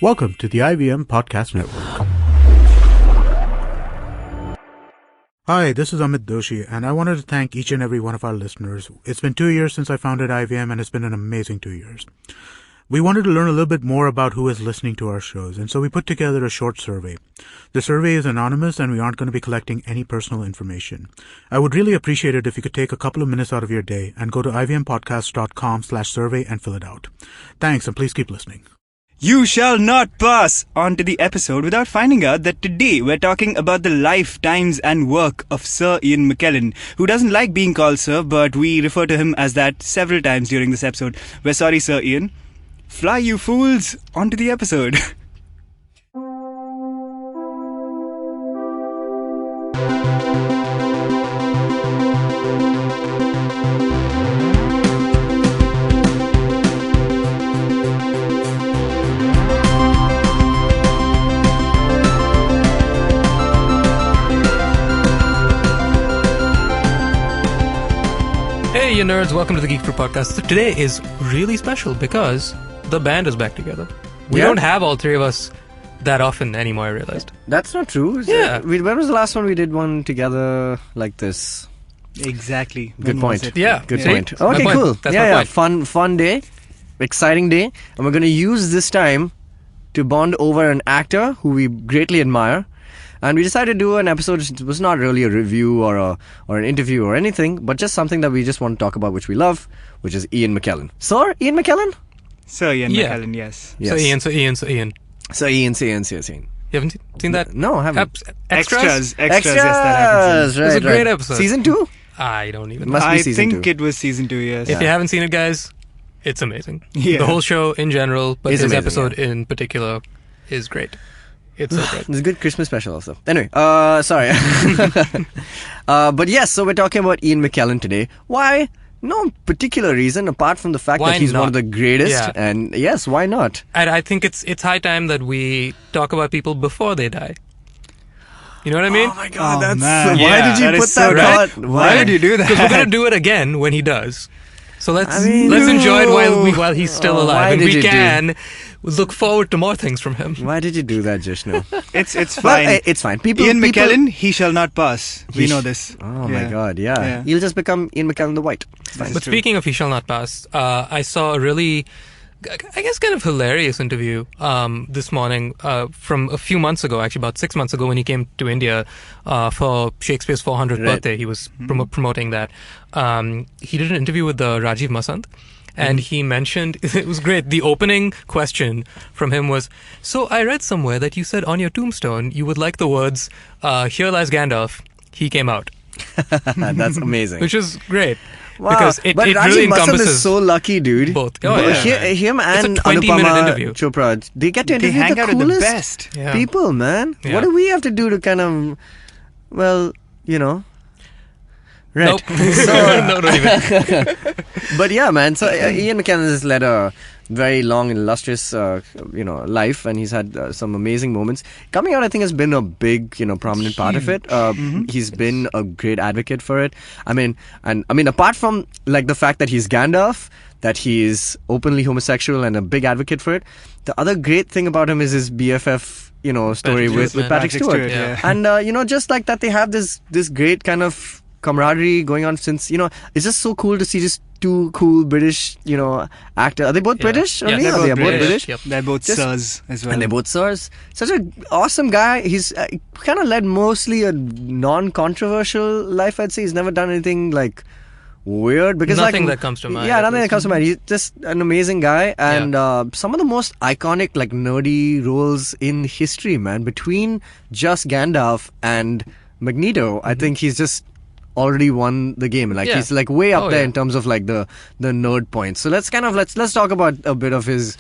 Welcome to the IVM Podcast Network. Hi, this is Amit Doshi, and I wanted to thank each and every one of our listeners. It's been 2 years since I founded IVM, and it's been an amazing 2 years. We wanted to learn a little bit more about who is listening to our shows, and so we put together a short survey. The survey is anonymous, and we aren't going to be collecting any personal information. I would really appreciate it if you could take a couple of minutes out of your day and go to ivmpodcast.com/survey and fill it out. Thanks, and please keep listening. You shall not pass on to the episode without finding out that today we're talking about the life, times and work of Sir Ian McKellen, who doesn't like being called Sir, but we refer to him as that several times during this episode. We're sorry, Sir Ian. Fly, you fools, onto the episode. Hey, you nerds, welcome to the Geek Podcast. So today is really special because the band is back together. We don't have all three of us that often anymore, I realized. That's not true. Yeah. When was the last one we did one together like this? Exactly. Good point. Yeah. Good See? point. My Okay, point. cool. That's my point. Fun day. Exciting day. And we're going to use this time to bond over an actor who we greatly admire. And we decided to do an episode. It was not really a review or an interview or anything, but just something that we just want to talk about, which we love, which is Ian McKellen. Sir Ian McKellen? Sir Ian Yeah. McKellen, yes. So Ian. So Ian. You haven't seen that? No, I haven't. Extras, yes, that happens. Right, It was a great right. episode. Season 2? I don't even know. Must be I season think 2. it was season 2, yes. If you haven't seen it, guys, it's amazing. Yeah. The whole show in general, but It's this amazing, episode in particular is great. It's so great. It's a good Christmas special also. Anyway, sorry. But yes, so we're talking about Ian McKellen today. Why? No particular reason apart from the fact Why that he's not? one of the greatest. Yeah. And yes, why not? And I think it's high time that we talk about people before they die. You know what I mean? Oh my god, Oh, that's man. why Yeah, did you that put is so that right. thought? Why did you do that? Because we're gonna do it again when he does. So let's mean, enjoy it while he's still why alive, and did we you do- can look forward to more things from him. Why did you do that, Jishnu? It's Well, fine. it's fine. People, Ian people- McKellen, he shall not pass. We know this. Oh my god, yeah. Yeah. He'll just become Ian McKellen the White. This is But true. speaking of He Shall Not Pass, I saw a really, I guess, kind of hilarious interview this morning from a few months ago, actually about 6 months ago, when he came to India for Shakespeare's 400th Right. birthday. He was promoting that. He did an interview with Rajiv Masant. And he mentioned, it was great, the opening question from him was, so I read somewhere that you said on your tombstone you would like the words, here lies Gandalf, he came out. That's amazing. Which is great. Wow. Because it but really Rajiv Masand encompasses is so lucky, dude. both. Oh, yeah. Him and It's a 20-minute Anupama interview. Chopra, they get to They interview hang the out with the coolest best. Yeah. people, man. Yeah. What do we have to do to kind of, well, you know, right? Nope. No, don't even. But yeah, man. So Ian McKellen has led a very long and illustrious, life, and he's had some amazing moments. Coming out, I think, has been a big, prominent part of it. He's been a great advocate for it. I mean, apart from like the fact that he's Gandalf, that he's openly homosexual and a big advocate for it, the other great thing about him is his BFF, story with Stewart. Patrick Stewart. yeah. And just like that, they have this great kind of camaraderie going on since it's just so cool to see just two cool British actors. Are they both British? Yeah, Only? they're Are they both both British. British? Yep. They're both Just- sirs as well. And they're both sirs. Such an awesome guy. He's kind of led mostly a non-controversial life, I'd say. He's never done anything like weird because Nothing that comes to mind, Yeah, at nothing that least. comes to mind. He's just an amazing guy, and some of the most iconic like nerdy roles in history, man. Between just Gandalf and Magneto, I think he's just already won the game. Like Yeah. he's like way up Oh, there yeah. in terms of like the nerd points. So let's talk about a bit of his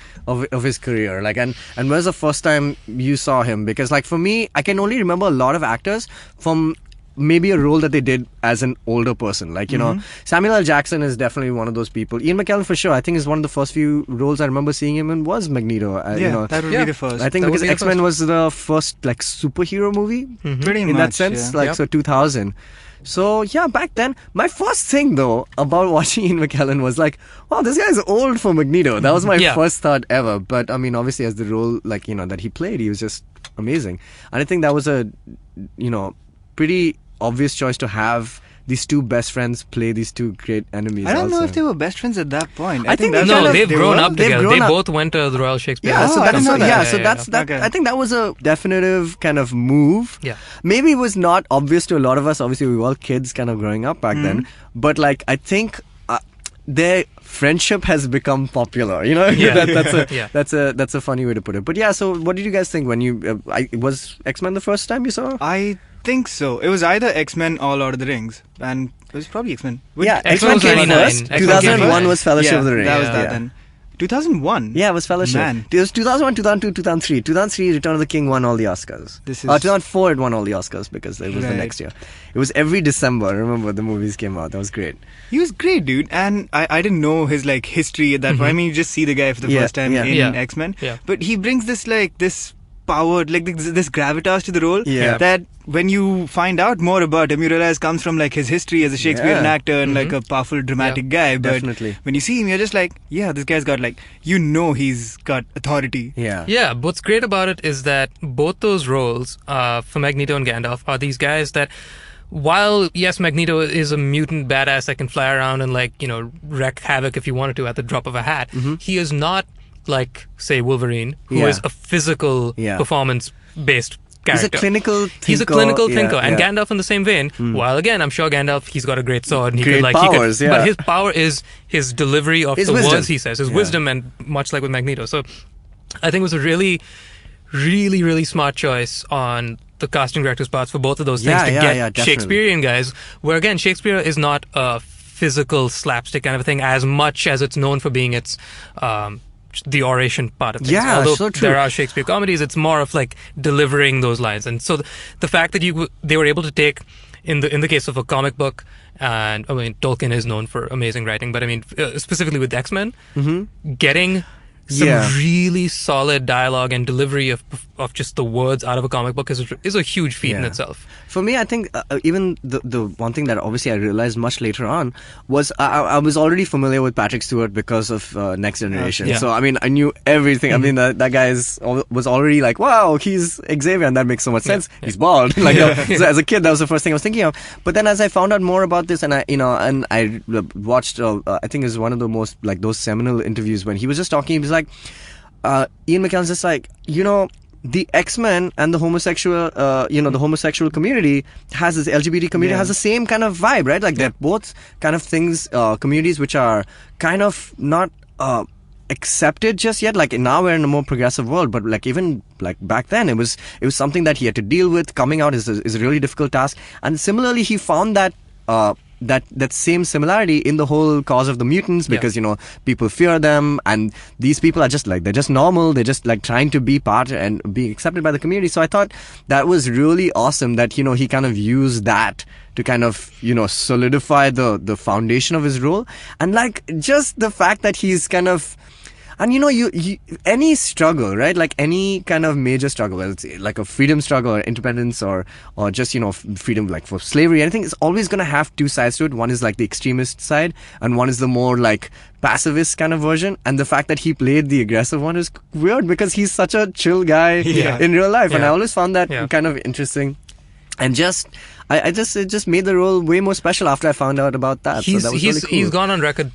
career. Like and where's the first time you saw him? Because like for me, I can only remember a lot of actors from maybe a role that they did as an older person. Like, you know, Samuel L. Jackson is definitely one of those people. Ian McKellen, for sure, I think is one of the first few roles I remember seeing him in was Magneto. You know, that would be the first. I think That would because be the X-Men first. was the first like superhero movie Pretty in much, that sense. yeah. Like, Yep. so 2000. So yeah, back then, my first thing though about watching Ian McKellen was like, wow, this guy's old for Magneto. That was my Yeah. first thought ever. But I mean, obviously, as the role, like, you know, that he played, he was just amazing. And I think that was a, you know, pretty obvious choice to have these two best friends play these two great enemies. I don't know also. if they were best friends at that point. I think they that's kind No, of- they've grown were. up They've together. grown They up. both went to the Royal Shakespeare. Yeah, so I that's didn't know that. yeah, Yeah, so yeah, that's yeah. that. Okay. I think that was a definitive kind of move. Yeah. Maybe it was not obvious to a lot of us. Obviously, we were all kids, kind of growing up back then. But like, I think their friendship has become popular. You know, Yeah. Yeah. that's a funny way to put it. But yeah, so what did you guys think when you? Was X-Men the first time you saw? I think so. It was either X-Men or Lord of the Rings, and it was probably X-Men. Yeah, X-Men X-Men was came 99. first. X-Men 2001 came was Fellowship yeah, of the Ring. that was that yeah. then. 2001. Yeah, it was Fellowship. Man. It was 2001, 2002, 2003. 2003, Return of the King won all the Oscars. This is- 2004, it won all the Oscars because it was the Right. next year. It was every December. I remember the movies came out. That was great. He was great, dude, and I didn't know his like history at that point. I mean, you just see the guy for the Yeah, first time yeah. in Yeah. X-Men, Yeah. but he brings this power, like this gravitas to the role Yeah. that when you find out more about him, you realize comes from like his history as a Shakespearean Yeah. actor and like a powerful dramatic guy. But Definitely. when you see him, you're just like, yeah, this guy's got like, you know, he's got authority. Yeah. Yeah, what's great about it is that both those roles, for Magneto and Gandalf, are these guys that, while, yes, Magneto is a mutant badass that can fly around and, like, you know, wreak havoc if you wanted to at the drop of a hat, he is not like, say, Wolverine, who Yeah. is a physical, Yeah. performance-based He's a character. clinical thinker. He's a clinical Yeah, thinker, and yeah. Gandalf in the same vein. While again, I'm sure Gandalf, he's got a great sword, and he Great could like, powers, yeah. but his power is his delivery of His the wisdom. words he says, his Yeah. wisdom, and much like with Magneto. So, I think it was a really, really, really smart choice on the casting director's parts for both of those things Yeah, to yeah, get yeah, definitely. Shakespearean guys. Where again, Shakespeare is not a physical slapstick kind of a thing as much as it's known for being its. The oration part of things. Yeah, Although so true. there are Shakespeare comedies, it's more of like delivering those lines. And so the fact that they were able to take in the case of a comic book, and I mean Tolkien is known for amazing writing, but I mean specifically with X-Men, getting some Yeah. really solid dialogue and delivery of just the words out of a comic book is a huge feat in Yeah. itself. For me, I think even the one thing that obviously I realized much later on was I was already familiar with Patrick Stewart because of Next Generation. Yeah. So I mean, I knew everything. I mean, that guy was already like, wow, he's Xavier, and that makes so much sense. Yeah. He's bald. Like so as a kid, that was the first thing I was thinking of. But then as I found out more about this, and I watched, I think it was one of the most like those seminal interviews when he was just talking. He was like, Ian McKellen's just like, the X-Men and the homosexual, the homosexual community has this LGBT community has the same kind of vibe, right? Like they're both kind of things, communities which are kind of not accepted just yet. Like now we're in a more progressive world, but like even like back then, it was something that he had to deal with. Coming out is a really difficult task, and similarly, he found that. That same similarity in the whole cause of the mutants because people fear them, and these people are just like they're just normal, they're just like trying to be part and being accepted by the community. So I thought that was really awesome that he kind of used that to kind of solidify the foundation of his role, and like just the fact that he's kind of. And you any struggle, right? Like any kind of major struggle, whether it's like a freedom struggle or independence or just freedom like for slavery, anything, it's always going to have two sides to it. One is like the extremist side, and one is the more like pacifist kind of version. And the fact that he played the aggressive one is weird because he's such a chill guy in real life, and I always found that kind of interesting. And it just made the role way more special after I found out about that. So that was really cool. He's gone on record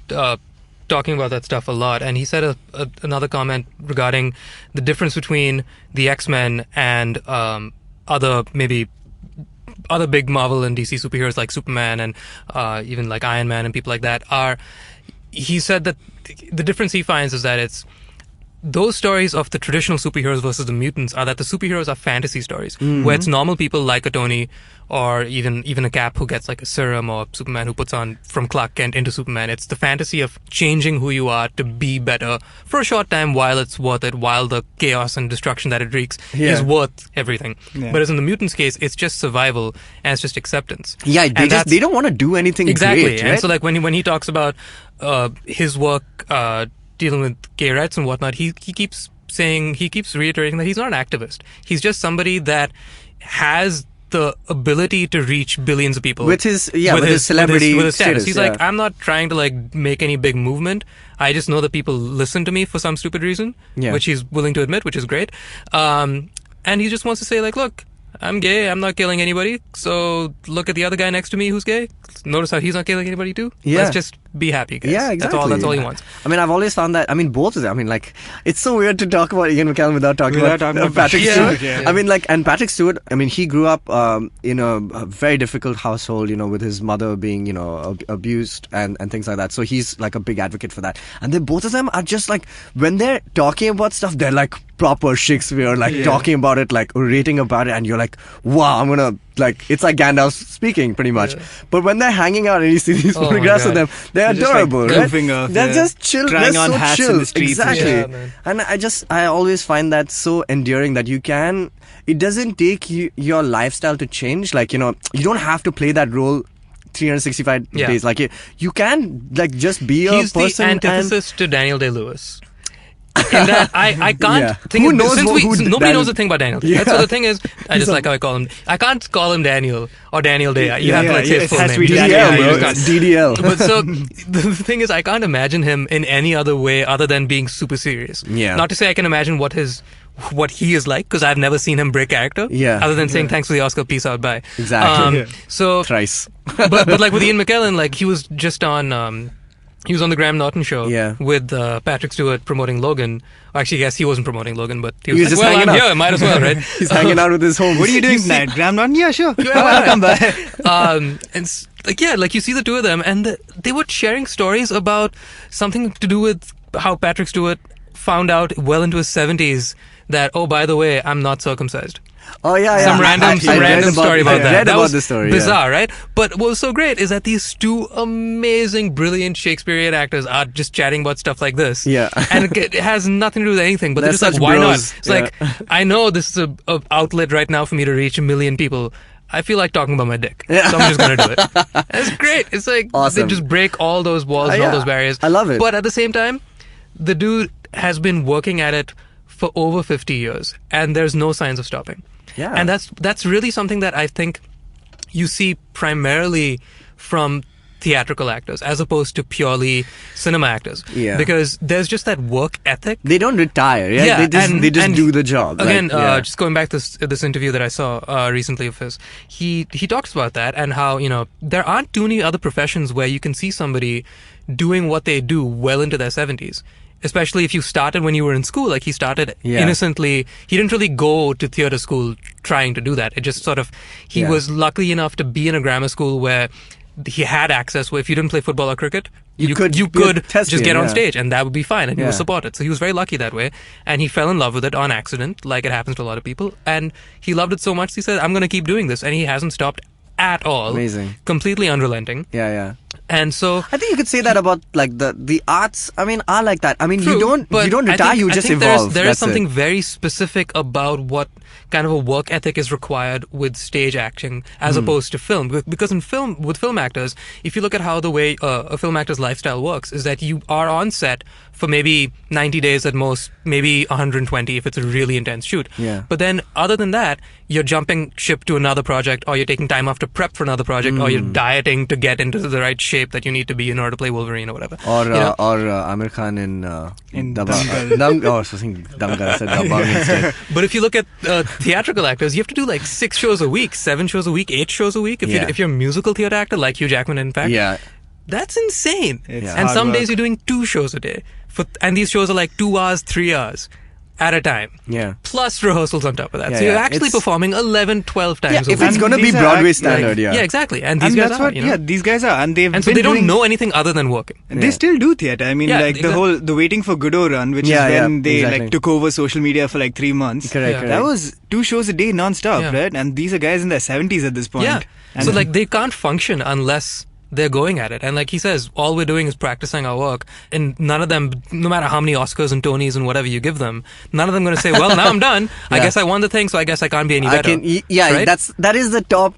talking about that stuff a lot, and he said another comment regarding the difference between the X-Men and other big Marvel and DC superheroes like Superman and even like Iron Man and people like that he said that the difference he finds is that it's those stories of the traditional superheroes versus the mutants are that the superheroes are fantasy stories, where it's normal people like a Tony or even a Cap who gets like a serum, or Superman who puts on from Clark Kent into Superman. It's the fantasy of changing who you are to be better for a short time while it's worth it, while the chaos and destruction that it wreaks is worth everything. Yeah. But as in the mutants' case, it's just survival and it's just acceptance. Yeah, they don't want to do anything exactly. great, right? And so like when he talks about his work dealing with gay rights and whatnot, he keeps reiterating that he's not an activist. He's just somebody that has the ability to reach billions of people with his celebrity with his status. He's yeah. like, I'm not trying to like make any big movement. I just know that people listen to me for some stupid reason, which he's willing to admit, which is great. And he just wants to say like, look, I'm gay. I'm not killing anybody. So look at the other guy next to me who's gay. Notice how he's not killing anybody too. Yeah. Let's just be happy, guys. Yeah, exactly. That's all he wants. I mean, I've always found that. I mean, both of them. I mean, like, it's so weird to talk about Ian McKellen without talking about Patrick Stewart. Yeah. I mean, like, and Patrick Stewart. I mean, he grew up in a very difficult household. You know, with his mother being abused and things like that. So he's like a big advocate for that. And then both of them are just like, when they're talking about stuff, they're like proper Shakespeare, like talking about it, like orating about it, and you're like, wow, I'm gonna like, it's like Gandalf speaking pretty much. Yeah. But when they're hanging out and you see these photographs of them, they're adorable, like, right? They're just chill. Trying they're on so hats chill. in the streets. Exactly. Yeah, and I always find that so endearing that it doesn't take your lifestyle to change. Like, you don't have to play that role 365 days. Like, you can like just be a person. He's the antithesis to Daniel Day-Lewis. In that I can't think who of knows nobody knows a thing about Daniel. Yeah. So the thing is, I just like how I call him. I can't call him Daniel or Daniel Day. You have to like say his full name. DDL. But so the thing is, I can't imagine him in any other way other than being super serious. Yeah. Not to say I can imagine what he is like, because I've never seen him break character. Yeah. Other than saying thanks for the Oscar, peace out, bye. Exactly. So thrice. but like with Ian McKellen, like he was just on. He was on the Graham Norton show with Patrick Stewart promoting Logan. Actually, yes, he wasn't promoting Logan, but he was like, just well, hanging I'm out. here, might as well, right? He's hanging out with his home. What are you doing tonight? Graham Norton? Yeah, sure. I'll come by. And like you see the two of them, and they were sharing stories about something to do with how Patrick Stewart found out well into his 70s that, oh, by the way, I'm not circumcised. Oh yeah, Some random story about that. I read that about was this story. Bizarre, right? But what was so great is that these two amazing, brilliant Shakespearean actors are just chatting about stuff like this. Yeah, and it has nothing to do with anything. But they're just such like, why bros. not? It's like, I know this is a outlet right now for me to reach 1 million people. I feel like talking about my dick, so I'm just gonna do it. And it's great. It's like awesome. They just break all those walls and all those barriers. I love it. But at the same time, the dude has been working at it for over 50 years, and there's no signs of stopping. Yeah. And that's really something that I think you see primarily from theatrical actors as opposed to purely cinema actors. Yeah. Because there's just that work ethic. They don't retire. Yeah. They just do the job. Again, just going back to this interview that I saw recently of his, he talks about that and how, there aren't too many other professions where you can see somebody doing what they do well into their 70s. Especially if you started when you were in school, like he started innocently. He didn't really go to theater school trying to do that. It just sort of, he was lucky enough to be in a grammar school where he had access, where if you didn't play football or cricket, you could just get on stage and that would be fine, and he was supported. So he was very lucky that way, and he fell in love with it on accident, like it happens to a lot of people, and he loved it so much he said, I'm going to keep doing this, and he hasn't stopped at all. Amazing. Completely unrelenting. Yeah. And so I think you could say that about like the arts. I mean, are like that. I mean, true, you don't retire. You just evolve. There is something very specific about what kind of a work ethic is required with stage acting as opposed to film. Because with film actors, if you look at how the way a film actor's lifestyle works, is that you are on set for maybe 90 days at most, maybe 120 if it's a really intense shoot. Yeah. But then other than that, you're jumping ship to another project, or you're taking time off to prep for another project, or you're dieting to get into the right shape that you need to be in order to play Wolverine or whatever. Or Amir Khan in Dabangg. I said Dabangg instead. But if you look at theatrical actors, you have to do like 6 shows a week, 7 shows a week, 8 shows a week. If you're a musical theater actor like Hugh Jackman, in fact, that's insane. And some days you're doing 2 shows a day, and these shows are like 2 hours, 3 hours. at a time. Yeah. Plus rehearsals on top of that. Yeah, so you're yeah. actually It's- performing 11, 12 times a if week. it's going to be these are Broadway act- standard, yeah, exactly. And these And guys that's are, what, you know? these guys are. And they've And so been they don't doing- know anything other than working. They still do theatre. I mean, Yeah, like exactly. the Waiting for Godot run, which Yeah, is yeah, when they exactly. like took over social media for like 3 months. Correct, Yeah. correct. That was 2 shows a day non-stop, Yeah. right? And these are guys in their 70s at this point. Yeah. And So like they can't function unless they're going at it. And like he says, all we're doing is practicing our work. And none of them, no matter how many Oscars and Tonys and whatever you give them, none of them going to say, well, now I'm done. I Yeah. guess I won the thing, so I guess I can't be any I better. can, Right? that is the top.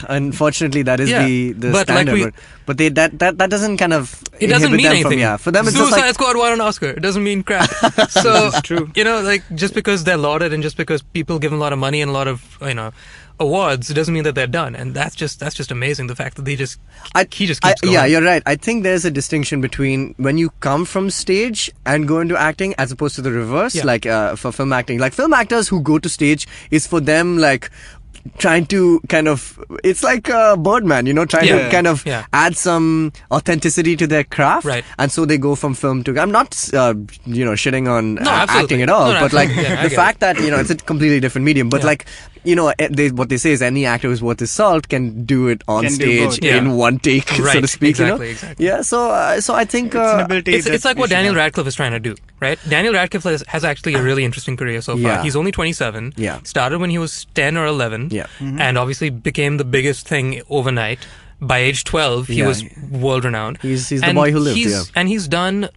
Unfortunately, that is Yeah. the But like standard. but they that doesn't kind of It doesn't inhibit mean them anything. From, for them it's just Suicide like Squad won an Oscar. It doesn't mean crap. So, true. you know, like just because they're lauded and just because people give them a lot of money and a lot of, awards, it doesn't mean that they're done. And that's just amazing. The fact that he just keeps going. Yeah, you're right. I think there's a distinction between when you come from stage and go into acting as opposed to the reverse. Yeah. Like for film acting, like film actors who go to stage is for them like trying to kind of, it's like Birdman, trying Yeah. to kind of Yeah. add some authenticity to their craft. Right. And so they go from film to, I'm not, shitting on No, absolutely. acting at all, No, but like absolutely. Yeah, I the get fact that, it's a completely different medium, but Yeah. like, what they say is any actor who's worth his salt can do it on Can do stage both. Yeah. in one take, so Right, to speak. exactly. Yeah, so I think It's an ability It's that like we what should Daniel have. Radcliffe is trying to do, right? Daniel Radcliffe has actually a really interesting career so far. Yeah. He's only 27. Yeah. Started when he was 10 or 11. Yeah. And obviously became the biggest thing overnight. By age 12, he Yeah. was world renowned. He's the boy who lived, yeah. And he's done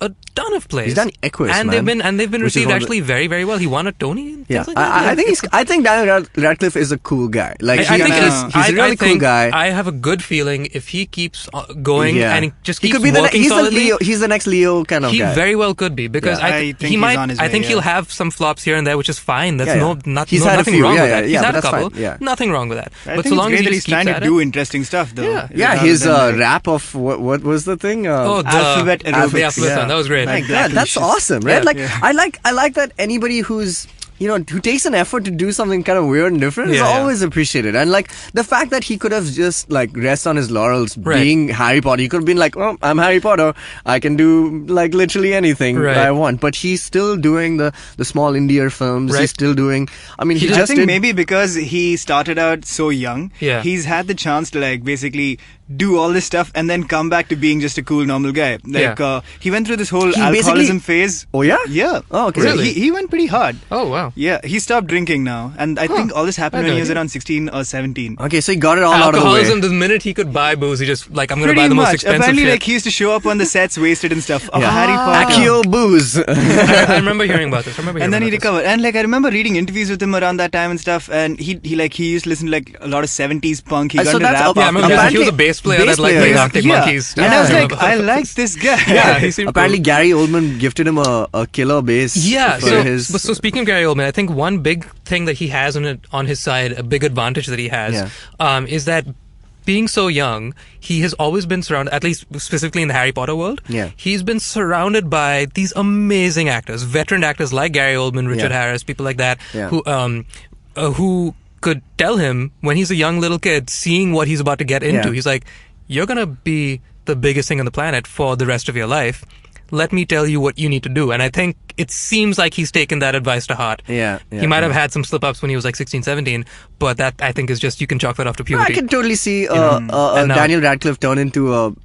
a ton of plays. He's done Equus, and man. they've been Which is received one of the- actually very, very well. He won a Tony. and yeah, things like that. I think Daniel Radcliffe is a cool guy. Like I think he's a really cool guy. I have a good feeling if he keeps going Yeah. and he just he keeps could be working he's solidly. he's the next Leo kind of He guy. very well could be because Yeah. I he think he's might. on his I way, think yeah. he'll have some flops here and there, which is fine. That's Yeah, yeah. He's had a nothing few, wrong yeah, with yeah, that. yeah, He's had but a that's couple. fine, yeah. Nothing wrong with that. I But think so long it's as great he that just he's trying keeps to at do it. interesting stuff, though. Yeah. Yeah, rather his than, like, rap of what was the thing? Alphabet The aerobics. alphabet one. That was great. Like Yeah, that. that's awesome, right? Yeah. Like Yeah. I like that anybody who's who takes an effort to do something kind of weird and different is Yeah, yeah. always appreciated. And like the fact that he could have just like rest on his laurels Right. being Harry Potter. He could have been like, oh, I'm Harry Potter. I can do like literally anything Right. I want. But he's still doing the small indie films. Right. He's still doing. I mean, he I just think did. maybe because he started out so young, Yeah. he's had the chance to like basically do all this stuff and then come back to being just a cool normal guy. Like he went through this whole He alcoholism basically- phase. Oh yeah. Yeah. Oh, okay. So Really? he went pretty hard. Oh wow. Yeah, he stopped drinking now, and I think all this happened I when he know, was yeah. around 16 or 17. Okay, so he got it all out of the Alcoholism. way. The minute he could buy booze, he just like I'm going to Pretty buy the most much. expensive Apparently, shit. like he used to show up on the sets wasted and stuff of Yeah. Harry Potter. Accio booze. I remember hearing about this. And then he recovered. And like I remember reading interviews with him around that time and stuff. And he used to listen to like a lot of 70s punk. He got So into that's rap. Yeah, I remember Apparently- he was a bass player bass that like player, played yeah. Arctic Yeah. Monkeys. And I was Yeah. like, I like this guy. Yeah, he seemed Apparently, cool. Gary Oldman gifted him a killer bass. Yeah, for so, his. so speaking of Gary Oldman, I think one big thing that he has on his side, a big advantage that he has, is that being so young, he has always been surrounded, at least specifically in the Harry Potter world, Yeah. he's been surrounded by these amazing actors, veteran actors like Gary Oldman, Richard Yeah. Harris, people like that, Yeah. who could tell him when he's a young little kid, seeing what he's about to get into, Yeah. he's like, you're going to be the biggest thing on the planet for the rest of your life. Let me tell you what you need to do. And I think it seems like he's taken that advice to heart. Yeah, He might have had some slip-ups when he was like 16, 17, but that I think is just, you can chalk that off to I puberty. can totally see And now- Daniel Radcliffe turn into an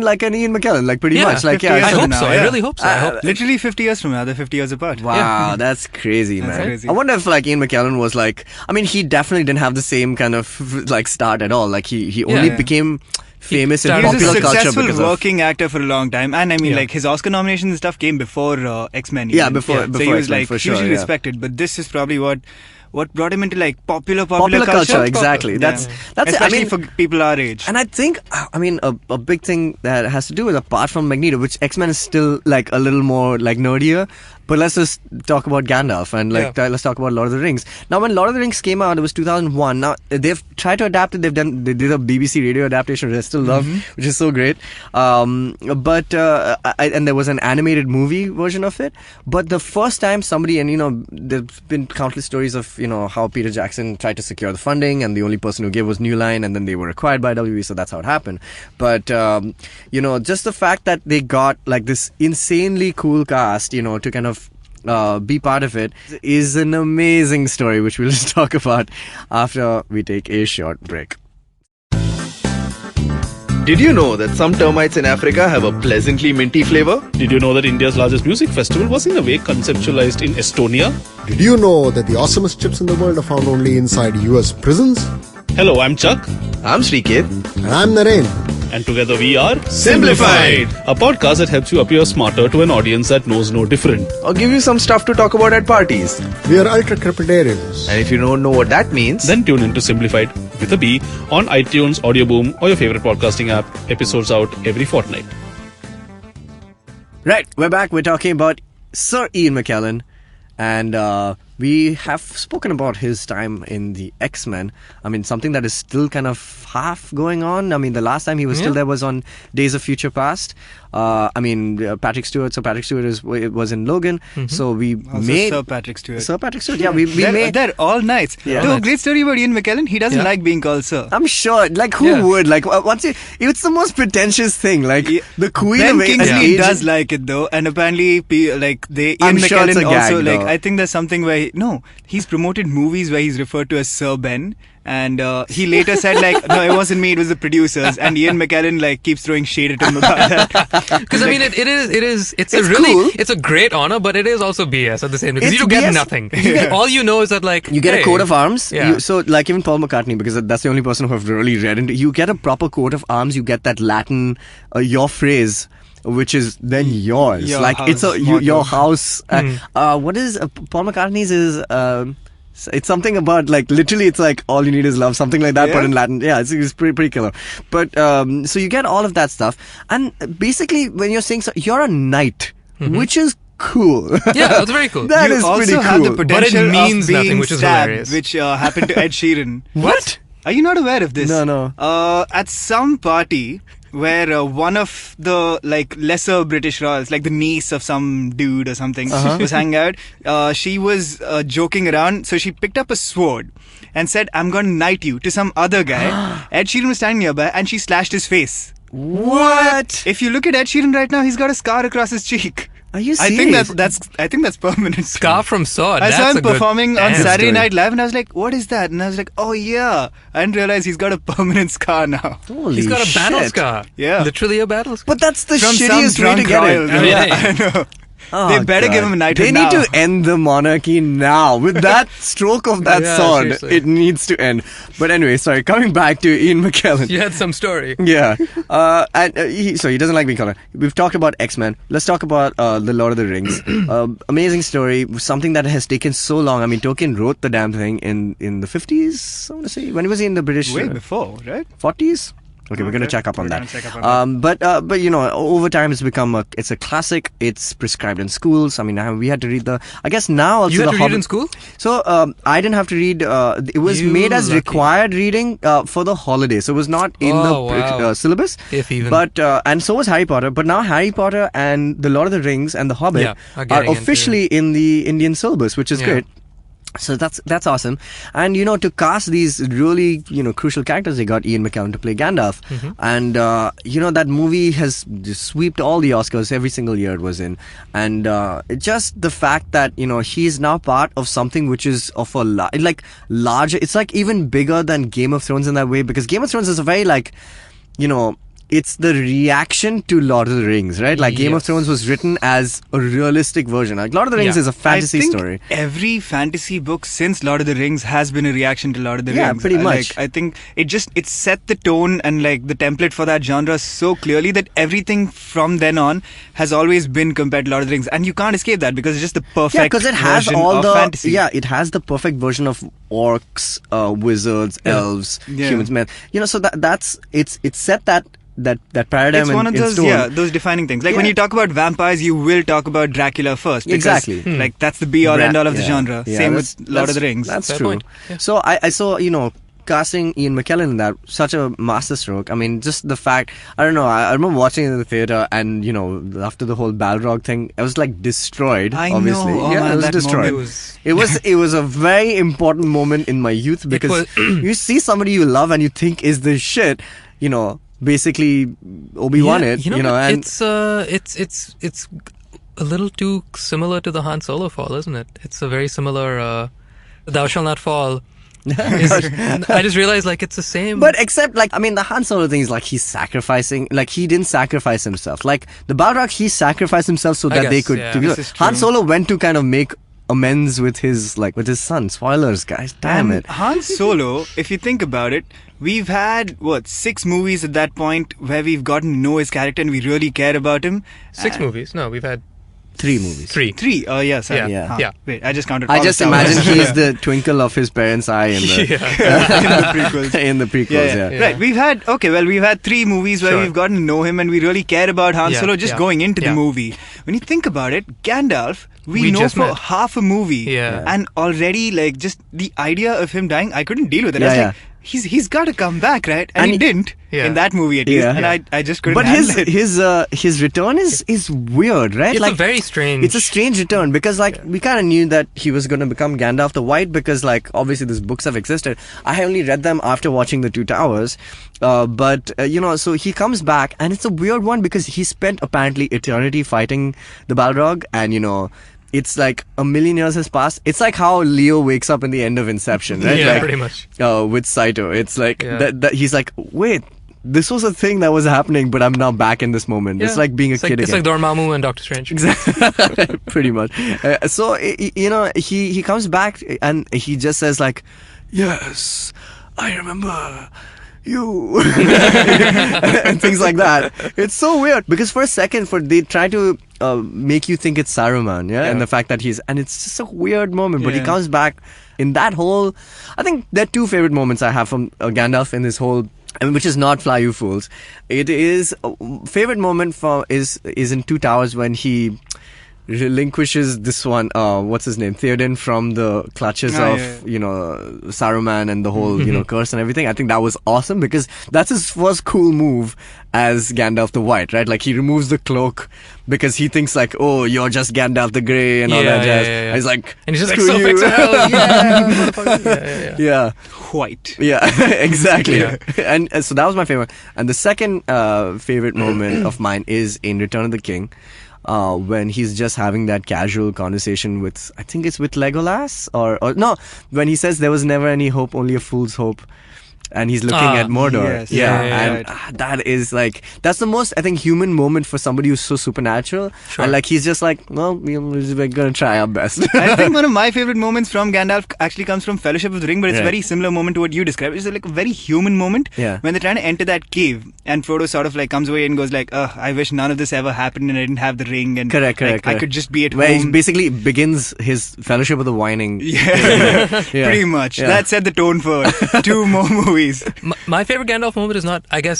like an Ian McKellen, like pretty Yeah, much. Like 50 yeah, years I from hope now, so. I yeah. really hope so. I hope. Literally 50 years from now, they're 50 years apart. Wow, that's crazy, That's man. crazy. I wonder if like Ian McKellen was like, I mean, he definitely didn't have the same kind of like start at all. Like he only Yeah. became famous in started- He was a popular culture successful because of. working actor for a long time, and I mean, Yeah. like his Oscar nominations and stuff came before X-Men. Yeah, even. before so he before was X-Men, like for sure, hugely yeah. respected. But this is probably what brought him into like popular Popular culture, exactly. Yeah. That's it. Especially I mean, for people our age. and I think, I mean, a big thing that has to do with, apart from Magneto, which X-Men is still like a little more like nerdier. But let's just talk about Gandalf and like let's talk about Lord of the Rings. Now, when Lord of the Rings came out, it was 2001. Now they've tried to adapt it. They did a BBC radio adaptation, which I still love, which is so great. And there was an animated movie version of it. But the first time somebody, and there's been countless stories of how Peter Jackson tried to secure the funding, and the only person who gave was New Line, and then they were acquired by WB, so that's how it happened. But just the fact that they got like this insanely cool cast, to kind of be part of it, is an amazing story, which we'll just talk about after we take a short break. Did you know that some termites in Africa have a pleasantly minty flavor? Did you know that India's largest music festival was in a way conceptualized in Estonia? Did you know that the awesomest chips in the world are found only inside US prisons? Hello, I'm Chuck. I'm Sriket. And I'm Naren. And together we are Simplified, a podcast that helps you appear smarter to an audience that knows no different. Or give you some stuff to talk about at parties. We are ultra-crepidarians. And if you don't know what that means, Then tune into Simplified with a B on iTunes, Audio Boom, or your favorite podcasting app. Episodes out every fortnight. Right, we're back. We're talking about Sir Ian McKellen. And we have spoken about his time in the X-Men. I mean, something that is still kind of half going on. I mean, the last time he was still there was on Days of Future Past. Patrick Stewart. So Patrick Stewart was in Logan. So we made Sir Patrick Stewart. Sir Patrick Stewart. Yeah, we made. They're all nice. Yeah. Though, great story about Ian McKellen. He doesn't like being called Sir. I'm sure. Like, who would? Like, it's the most pretentious thing. Like, the Queen Ben of Kingsley does like it though, and apparently, Ian I'm sure McKellen it's a gag, also though. I think there's something where he's promoted movies where he's referred to as Sir Ben. And he later said no, it wasn't me, it was the producers. And Ian McKellen keeps throwing shade at him about that. Because I mean, it's cool. it's a great honor, but it is also BS at the same time. Because It's you get BS. nothing. All you know is that you get a coat of arms. Yeah. So even Paul McCartney, because that's the only person who I've really read into. You get a proper coat of arms. You get that Latin, your phrase, which is then yours. Your It's house your house. What is Paul McCartney's is. It's something about literally it's all you need is love, something like that, but in Latin. Yeah, it's pretty killer. But so you get all of that stuff, and basically when you're saying so, you're a knight, which is cool. Yeah, that's very cool. That You is also pretty have cool. the potential means of being nothing, which is stabbed, hilarious. which happened to Ed Sheeran. What? Are you not aware of this? No. At some party where one of the lesser British royals, the niece of some dude or something, was hanging out. She was joking around, so she picked up a sword and said, "I'm going to knight you," to some other guy. Ed Sheeran was standing nearby, and she slashed his face. What? If you look at Ed Sheeran right now, he's got a scar across his cheek. Are you I serious? think that's permanent. Scar from Sword. I saw him performing on Damn. Saturday story. Night Live, and I was like, "What is that?" And I was like, "Oh yeah." I didn't realize he's got a permanent scar now. Holy He's got a battle shit. scar. Yeah. Literally a battle scar. But that's the From some shittiest way to drunk get royal. it. Yeah. I know. Oh, They better God. give him a knighthood They now. need to end the monarchy now. With that stroke of that Yeah, sword, seriously. it needs to end. But anyway, sorry, coming back to Ian McKellen. You had some story. Yeah. So he doesn't like being colored. We've talked about X-Men. Let's talk about The Lord of the Rings. Amazing story. Something that has taken so long. I mean, Tolkien wrote the damn thing in the 50s, I want to say. When was he in the British? Way before, right? 40s? Okay, we're going to Okay. check up on We're that. gonna check up on But over time it's become it's a classic. It's prescribed in schools. I mean, we had to read I guess now also You had the to read Hobbit- in school? So I didn't have to read. It was You made as lucky. required reading for the holidays. So it was not in Oh, the wow. syllabus. If even. But and so was Harry Potter. But now Harry Potter and the Lord of the Rings and the Hobbit Yeah, are are getting into- officially in the Indian syllabus, which is Yeah. great. So that's awesome. And to cast these really crucial characters, they got Ian McKellen to play Gandalf. And that movie has just swept all the Oscars every single year it was in. And just the fact that he's now part of something which is of a larger, it's even bigger than Game of Thrones in that way, because Game of Thrones is a very it's the reaction to Lord of the Rings, right? Game of Yes. Thrones was written as a realistic version. Lord of the Rings Yeah. is a fantasy I think story. every fantasy book since Lord of the Rings has been a reaction to Lord of the Yeah, Rings. pretty much. I think it set the tone and the template for that genre so clearly that everything from then on has always been compared to Lord of the Rings, and you can't escape that because it's just the perfect Yeah, because it has version all of the fantasy. yeah, it has the perfect version of orcs, wizards, elves, Yeah. humans, men. So it's set that paradigm It's one of in those, stone. those defining things. When Yeah. you talk about vampires, you will talk about Dracula first. Because, Exactly. That's the be all Bra- end all of the yeah. genre. Yeah, Same with that's- Lord of the that's- Rings. That's Fair true. point. Yeah. So I saw casting Ian McKellen in that, such a masterstroke. I mean, just the fact, I don't know, I remember watching it in the theater, and after the whole Balrog thing, I was destroyed. I know. Obviously, Oh, yeah, man, it was that destroyed. moment It was a very important moment in my youth, because you see somebody you love and you think is the shit, basically Obi-Wan Yeah, it, you know, what? and it's a little too similar to the Han Solo fall, isn't it? It's a very similar "Thou shall not fall." I just realized like it's the same. But except like, I mean, the Han Solo thing is like he's sacrificing, like he didn't sacrifice himself. Like the Balrog, he sacrificed himself so that they could. Han Solo went to kind of make amends with his son. Spoilers, guys. Damn it. Han Solo, if you think about it, we've had 6 movies at that point where we've gotten to know his character and we really care about him. 6 movies? No, we've had 3 movies. 3. Oh, yeah, sorry. Yeah. Wait, I just counted. I just imagine he's the twinkle of his parents' eye in the, in the prequels. in the prequels, yeah. Right, we've had 3 movies where we've gotten to know him and we really care about Han Solo just going into the movie. When you think about it, Gandalf, we know for half a movie. And already, like, just the idea of him dying, I couldn't deal with it. I was like, he's got to come back, right? And he didn't in that movie at least. And I just couldn't handle it. his return is weird, right? It's like, a very strange... It's a strange return because like we kind of knew that he was going to become Gandalf the White because like obviously these books have existed. I only read them after watching The Two Towers. But so he comes back and it's a weird one because he spent apparently eternity fighting the Balrog and it's like a million years has passed. It's like how Leo wakes up in the end of Inception, right? Yeah, like, pretty much. With Saito. It's like that he's like, wait, this was a thing that was happening, but I'm now back in this moment. It's like being a kid again. It's like Dormammu and Doctor Strange. Exactly. Pretty much. So, he comes back and he just says like, yes, I remember you and things like that. It's so weird because for a second they try to make you think it's Saruman, and the fact that and it's just a weird moment, but he comes back in that whole. I think there are 2 favorite moments I have from Gandalf in this whole, which is not Fly You Fools. It is favorite moment is in Two Towers when he relinquishes this one, what's his name, Theoden, from the clutches of Saruman and the whole curse and everything. I think that was awesome because that's his first cool move as Gandalf the White, right? Like he removes the cloak because he thinks like, oh, you're just Gandalf the Grey and all that jazz. And he's like, and he's just screw like, so you. Yeah. White. Yeah, exactly. And so that was my favorite. And the second favorite moment of mine is in Return of the King. When he's just having that casual conversation with, I think it's with Legolas, or no, when he says there was never any hope, only a fool's hope. And he's looking at Mordor. Yes. That is like, that's the most, I think, human moment for somebody who's so supernatural. And like, he's just like, well, we're going to try our best. I think one of my favorite moments from Gandalf actually comes from Fellowship of the Ring, but it's a very similar moment to what you described. It's like a very human moment when they're trying to enter that cave and Frodo sort of like comes away and goes like, I wish none of this ever happened and I didn't have the ring. And correct. I could just be at Where home. he basically begins his Fellowship of the Whining. Pretty much. That set the tone for 2 more movies. My favorite Gandalf moment is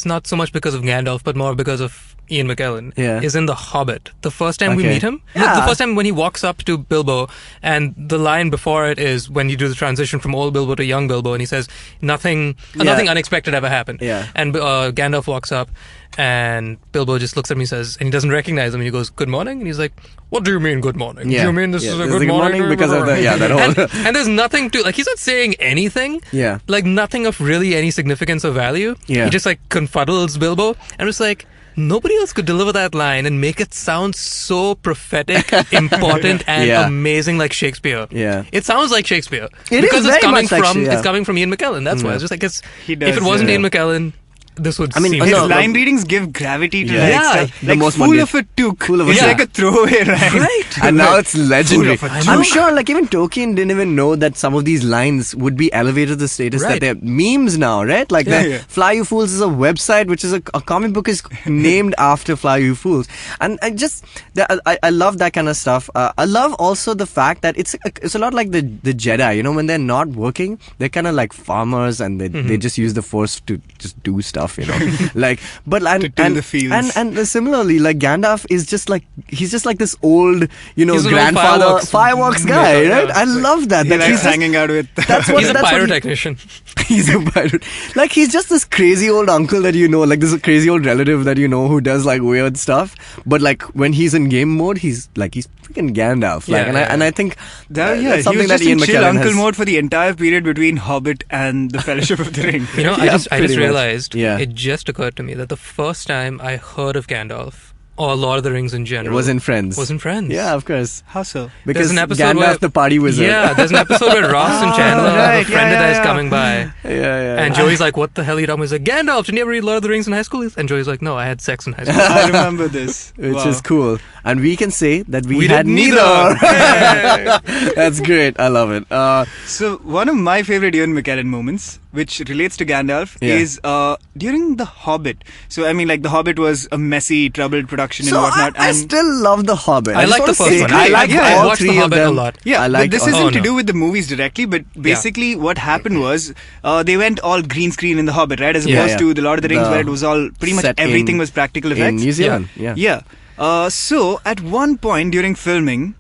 not so much because of Gandalf, but more because of Ian McKellen. Is in The Hobbit. The first time we meet him, the first time when he walks up to Bilbo, and the line before it is when you do the transition from old Bilbo to young Bilbo, and he says, nothing unexpected ever happened. And Gandalf walks up, and Bilbo just looks at me and says, and he doesn't recognize him, and he goes, good morning? And he's like, what do you mean good morning? Do you mean this is a good morning? Because of that whole... and there's nothing to, like, he's not saying anything. Like, nothing of really any significance or value. He just, like, confuddles Bilbo, and it's like, nobody else could deliver that line and make it sound so prophetic, important, and amazing like Shakespeare. It sounds like Shakespeare. It's coming from Ian McKellen. That's why. It's just like, if it wasn't Ian MCKellen, this would seem... His line readings give gravity to stuff. The most Fool of a Took. It's like a throwaway line. Right. And now it's legendary. I'm sure like even Tolkien didn't even know that some of these lines would be elevated to the status that they're memes now, right? Like Fly You Fools is a website which is a comic book is named after Fly You Fools. And I love that kind of stuff. I love also the fact that it's a lot like the Jedi, when they're not working, they're kind of like farmers and they just use the Force to just do stuff. Like, but the fields. And similarly, like Gandalf is just like he's just like this old, grandfather fireworks guy, right? I love that. He likes hanging out with. He's a pyrotechnician. He's a pirate. Like he's just this crazy old uncle that like this crazy old relative that who does like weird stuff. But like when he's in game mode, he's freaking Gandalf. Like, and I think that's something that Ian McKellen chill uncle mode for the entire period between Hobbit and the Fellowship of the Ring. I just realized. It just occurred to me that the first time I heard of Gandalf or Lord of the Rings in It general was in Friends. was in Friends. Yeah, of course. How so? Because an episode Gandalf where- the party wizard. Yeah, there's an episode where Ross and Chandler have right, a friend yeah, of theirs yeah. coming by. yeah. And Joey's like, what the hell are you talking about? He's like, Gandalf, did you ever read Lord of the Rings in high school? And Joey's like, no, I had sex in high school. I remember this. Which Wow. is cool. And we can say that we We had did neither. neither. That's great. I love it. So one of my favorite Ian McKellen moments, which relates to Gandalf, Yeah. is during The Hobbit. So I mean, like The Hobbit was a messy, troubled production So and whatnot. I and still love The Hobbit. I just like wanna the first say, one. I like I all watched The three of Hobbit a them. lot. yeah, I but like this all- isn't Oh, to no. do with the movies directly. But basically, what happened was they went all green screen in The Hobbit, right? As Yeah, opposed yeah. to The Lord of the Rings, The where it was all pretty much set everything in- was practical in effects. New Zealand. Yeah. Yeah. So at one point during filming,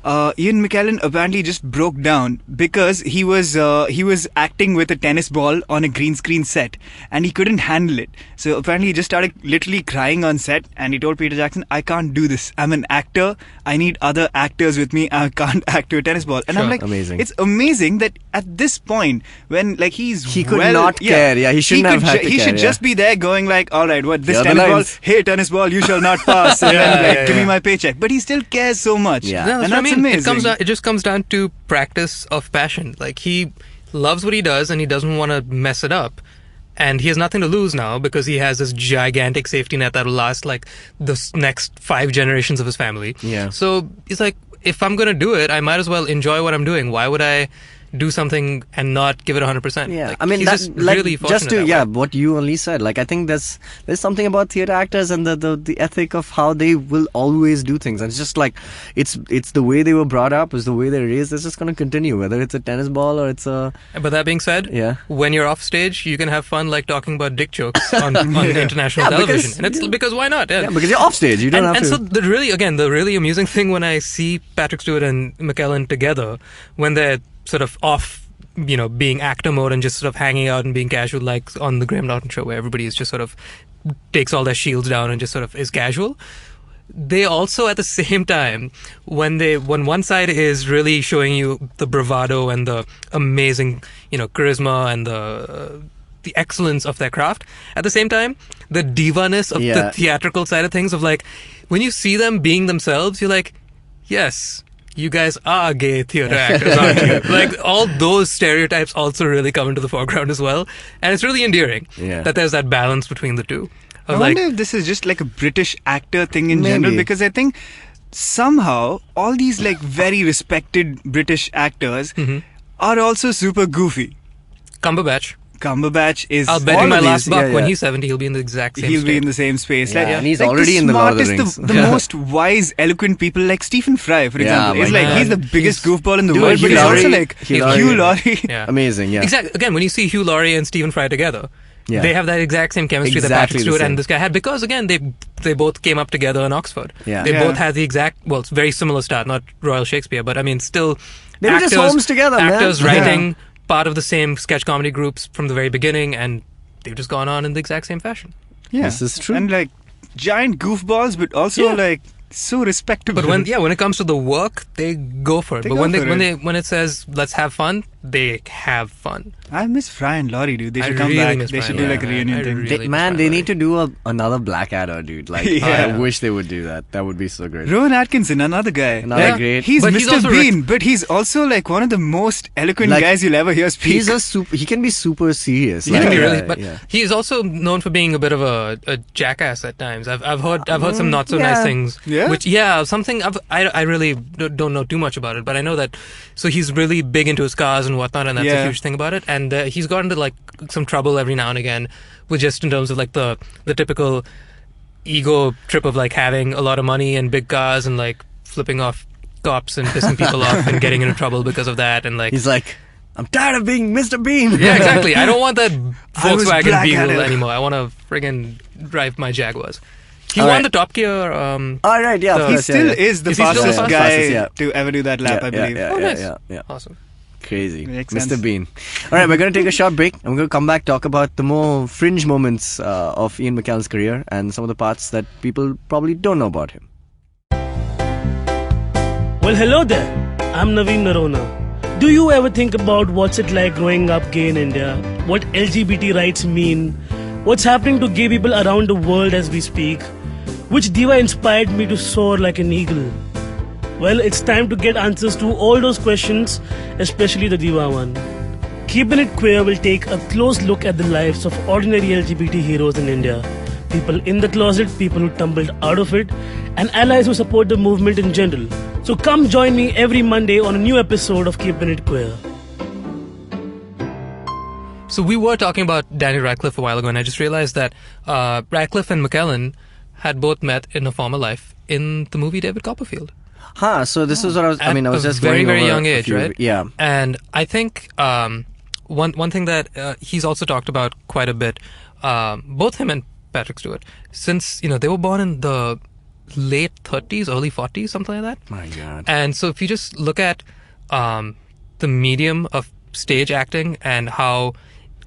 Ian McKellen apparently just broke down because he was acting with a tennis ball on a green screen set and he couldn't handle it. So apparently he just started literally crying on set and he told Peter Jackson, "I can't do this. I'm an actor. I need other actors with me. I can't act to a tennis ball." And I'm Sure. like, Amazing. It's amazing that at this point when like he could not care. Yeah, he shouldn't have had to He care, should yeah. just be there going like, "All right, what this Here are the tennis ball? lines." Hey, tennis ball, you shall not pass." And then like, yeah, give me yeah. my paycheck. But he still cares so much. Yeah. Yeah, that's and what I that's mean. amazing. It just comes down to practice of passion. Like, he loves what he does and he doesn't want to mess it up. And he has nothing to lose now because he has this gigantic safety net that will last like the next 5 generations of his family. Yeah. So he's like, if I'm going to do it, I might as well enjoy what I'm doing. Why would I do something and not give it 100%? Yeah, Like, I mean, he's that, just like, really fortunate just to that yeah, way. what you only said. Like, I think there's something about theater actors and the ethic of how they will always do things, and it's just like it's the way they were brought up, it's the way they're raised. It's just going to continue, whether it's a tennis ball or it's a But that being said, Yeah. when you're off stage, you can have fun like talking about dick jokes on international Yeah, because- television. And it's because why not? yeah, because you're off stage, you don't have and to. so the really amusing thing when I see Patrick Stewart and McKellen together, when they're sort of off, being actor mode and just sort of hanging out and being casual, like on the Graham Norton show, where everybody is just sort of takes all their shields down and just sort of is casual. They also, at the same time, when one side is really showing you the bravado and the amazing, charisma and the excellence of their craft, at the same time, the diva-ness of Yeah. the theatrical side of things, of like, when you see them being themselves, you're like, yes, you guys are gay theater actors, aren't you? Like, all those stereotypes also really come into the foreground as well. And it's really endearing that there's that balance between the two. I Of like, wonder if this is just like a British actor thing in Maybe. general, because I think somehow all these like very respected British actors are also super goofy. Cumberbatch. Cumberbatch is I'll bet all you my of last these, buck yeah, when yeah. he's 70, he'll be in the exact same he'll be state. in the same space. Yeah, and he's already the in the Lord of the smartest, Rings. the Yeah. most wise, eloquent people, like Stephen Fry, for Yeah, example. It's my like God. he's the biggest He's- goofball in the Dude, world, but Hugh he's also Laurie- like Hugh Hugh Laurie. Laurie. Yeah. Amazing, yeah. Exactly. Again, when you see Hugh Laurie and Stephen Fry together, Yeah. they have that exact same chemistry that Exactly Patrick the Stewart same. and this guy had, because again, they both came up together in Oxford. Yeah. They Yeah. both had the exact, well, it's very similar start, not Royal Shakespeare, but I mean, still They were just homes together, man. actors Yeah. writing, part of the same sketch comedy groups from the very beginning, and they've just gone on in the exact same fashion. Yeah. This is true. And like giant goofballs, but also Yeah. like so respectable. But when it comes to the work, they go for it. They But go when for when it says let's have fun, they have fun. I miss Fry and Laurie, dude. They I should come really back. miss They Fry should and do like a Laurie, man. reunion I thing. really Man, miss they Fry need to do another Blackadder, dude. Like, Yeah. I wish they would do that. That would be so great. Rowan Atkinson, another guy. Another Yeah. great. He's But Mr. he's also Bean, but he's also like one of the most eloquent Like, guys you'll ever hear speak. He's he can be super serious. He can be Like, really, yeah, but yeah. he is also known for being a bit of a jackass at times. I've heard some not so yeah. nice things. Yeah? Which something I really don't know too much about it, but I know that. So he's really big into his cars and whatnot, and that's a Yeah. huge thing about it. And he's gotten into like some trouble every now and again, with just in terms of like the typical ego trip of like having a lot of money and big cars and like flipping off cops and pissing people off and getting into trouble because of that, and like He's like, I'm tired of being Mr. Bean. yeah, exactly. I don't want that I was Volkswagen black at Beetle it. anymore. I want to friggin' drive my Jaguars. He All won right. the Top Gear. All right, yeah. of He course, still yeah, yeah. is the Is he still the fastest guy fastest, yeah. to ever do that lap, I believe. Yeah, Oh, yeah, nice. yeah. Awesome. Crazy. Makes Mr. sense. Bean. All right, we're going to take a short break. I'm going to come back, talk about the more fringe moments of Ian McKellen's career and some of the parts that people probably don't know about him. Well, hello there. I'm Naveen Narona. Do you ever think about what's it like growing up gay in India? What LGBT rights mean? What's happening to gay people around the world as we speak? Which diva inspired me to soar like an eagle? Well, it's time to get answers to all those questions, especially the diva one. Keeping It Queer will take a close look at the lives of ordinary LGBT heroes in India. People in the closet, people who tumbled out of it, and allies who support the movement in general. So come join me every Monday on a new episode of Keeping It Queer. So we were talking about Daniel Radcliffe a while ago, and I just realized that Radcliffe and McKellen had both met in a former life in the movie David Copperfield. So this is what I was. I was just very, going very over young a age, few- right? Yeah. And I think one thing that he's also talked about quite a bit, both him and Patrick Stewart, since they were born in the late 30s, early 40s, something like that. My God. And so if you just look at the medium of stage acting and how,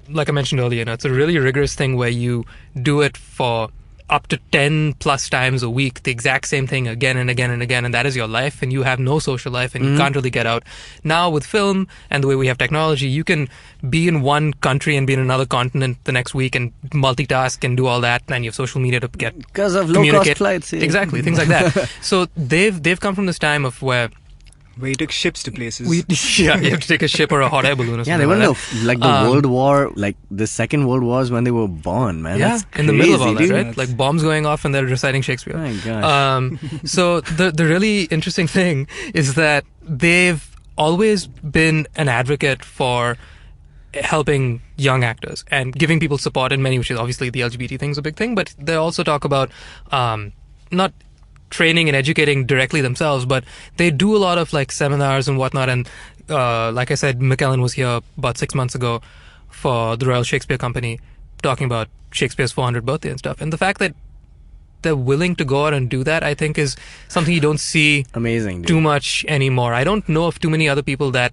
like I mentioned earlier, it's a really rigorous thing where you do it for up to 10 plus times a week, the exact same thing again and again and again, and that is your life, and you have no social life, and you can't really get out. Now with film and the way we have technology, you can be in one country and be in another continent the next week and multitask and do all that, and you have social media to get Because of low-cost flights. Yeah. Exactly, things like that. So they've come from this time of where you took ships to places. you have to take a ship or a hot air balloon or something. Yeah, they were like the World War, like the Second World War is when they were born, man. Yeah, That's crazy, in the middle of all that, dude. right? Like bombs going off and they're reciting Shakespeare. My gosh. So the really interesting thing is that they've always been an advocate for helping young actors and giving people support in many, which is obviously the LGBT thing is a big thing, but they also talk about not training and educating directly themselves, but they do a lot of like seminars and whatnot. And like I said, McKellen was here about 6 months ago for the Royal Shakespeare Company talking about Shakespeare's 400th birthday and stuff. And the fact that they're willing to go out and do that, I think, is something you don't see Amazing, dude. too much anymore. I don't know of too many other people that